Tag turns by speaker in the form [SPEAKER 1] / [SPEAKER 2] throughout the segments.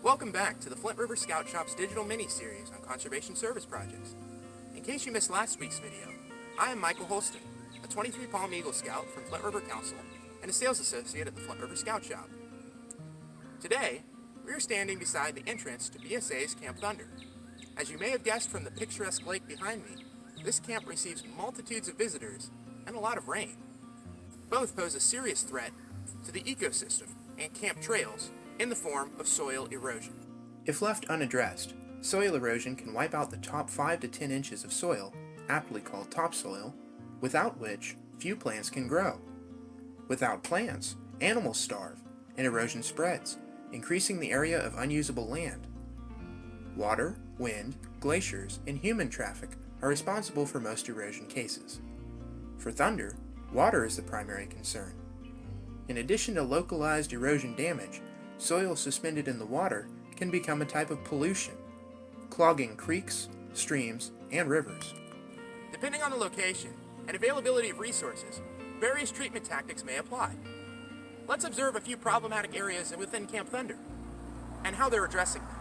[SPEAKER 1] Welcome back to the Flint River Scout Shop's digital mini-series on conservation service projects. In case you missed last week's video, I am Michael Holston, a 23 Palm Eagle Scout from Flint River Council and a sales associate at the Flint River Scout Shop. Today, we are standing beside the entrance to BSA's Camp Thunder. As you may have guessed from the picturesque lake behind me, this camp receives multitudes of visitors and a lot of rain. Both pose a serious threat to the ecosystem and camp trails in the form of soil erosion. If left unaddressed, soil erosion can wipe out the top 5 to 10 inches of soil, aptly called topsoil, without which few plants can grow. Without plants, animals starve, and erosion spreads, increasing the area of unusable land. Water, wind, glaciers, and human traffic are responsible for most erosion cases. For thunder, water is the primary concern. In addition to localized erosion damage, soil suspended in the water can become a type of pollution, clogging creeks, streams, and rivers. Depending on the location and availability of resources, various treatment tactics may apply. Let's observe a few problematic areas within Camp Thunder and how they're addressing them.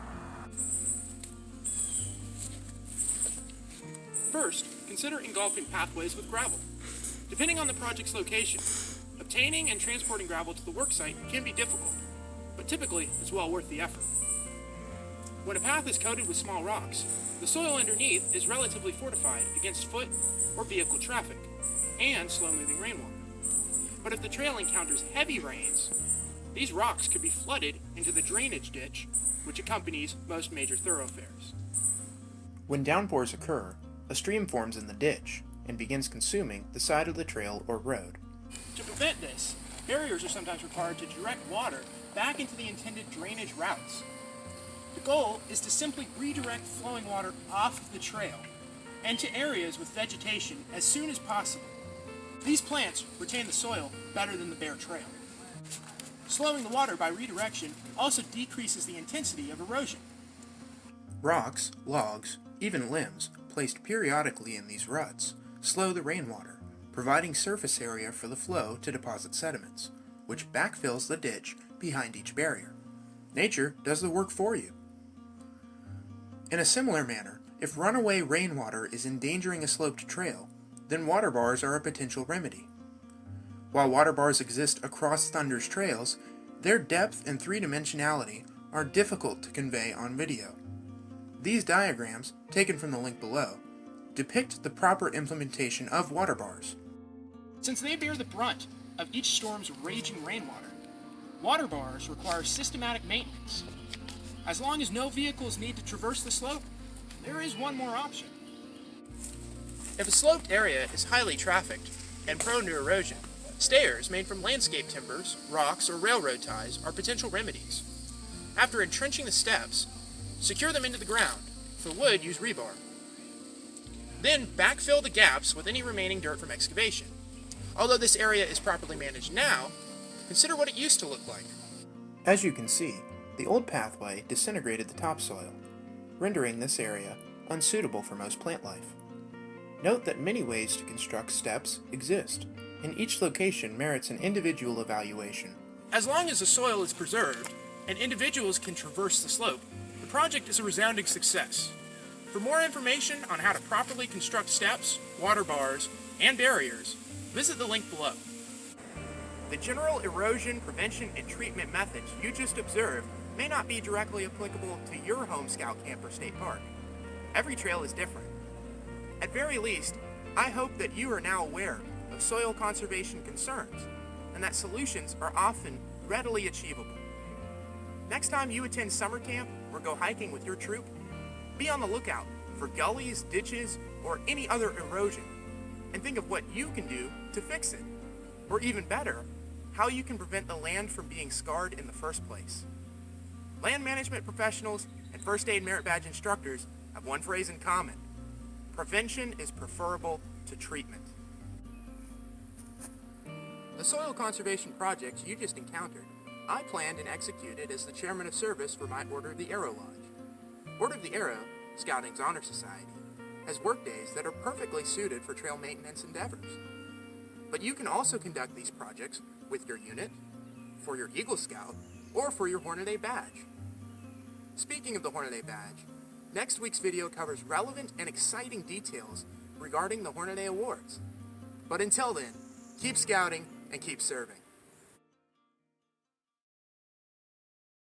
[SPEAKER 1] First, consider engulfing pathways with gravel. Depending on the project's location, obtaining and transporting gravel to the worksite can be difficult, but typically it's well worth the effort. When a path is coated with small rocks, the soil underneath is relatively fortified against foot or vehicle traffic and slow-moving rainwater. But if the trail encounters heavy rains, these rocks could be flooded into the drainage ditch which accompanies most major thoroughfares. When downpours occur, a stream forms in the ditch and begins consuming the side of the trail or road. To prevent this, barriers are sometimes required to direct water back into the intended drainage routes. The goal is to simply redirect flowing water off of the trail and to areas with vegetation as soon as possible. These plants retain the soil better than the bare trail. Slowing the water by redirection also decreases the intensity of erosion. Rocks, logs, even limbs placed periodically in these ruts slow the rainwater, providing surface area for the flow to deposit sediments, which backfills the ditch behind each barrier. Nature does the work for you. In a similar manner, if runaway rainwater is endangering a sloped trail, then water bars are a potential remedy. While water bars exist across Thunder's trails, their depth and three-dimensionality are difficult to convey on video. These diagrams, taken from the link below, depict the proper implementation of water bars. Since they bear the brunt of each storm's raging rainwater, water bars require systematic maintenance. As long as no vehicles need to traverse the slope, there is one more option. If a sloped area is highly trafficked and prone to erosion, stairs made from landscape timbers, rocks, or railroad ties are potential remedies. After entrenching the steps, secure them into the ground. For wood, use rebar. Then backfill the gaps with any remaining dirt from excavation. Although this area is properly managed now, consider what it used to look like. As you can see, the old pathway disintegrated the topsoil, rendering this area unsuitable for most plant life. Note that many ways to construct steps exist, and each location merits an individual evaluation. As long as the soil is preserved and individuals can traverse the slope, the project is a resounding success. For more information on how to properly construct steps, water bars, and barriers, visit the link below. The general erosion prevention and treatment methods you just observed may not be directly applicable to your home scout camp or state park. Every trail is different. At very least, I hope that you are now aware of soil conservation concerns and that solutions are often readily achievable. Next time you attend summer camp or go hiking with your troop, be on the lookout for gullies, ditches, or any other erosion, and think of what you can do to fix it. Or even better, how you can prevent the land from being scarred in the first place. Land management professionals and first aid merit badge instructors have one phrase in common: prevention is preferable to treatment. The soil conservation projects you just encountered, I planned and executed as the chairman of service for my Order of the Arrow Lodge. Order of the Arrow, Scouting's honor society, has workdays that are perfectly suited for trail maintenance endeavors. But you can also conduct these projects with your unit, for your Eagle Scout, or for your Hornaday badge. Speaking of the Hornaday badge, next week's video covers relevant and exciting details regarding the Hornaday Awards. But until then, keep scouting and keep serving.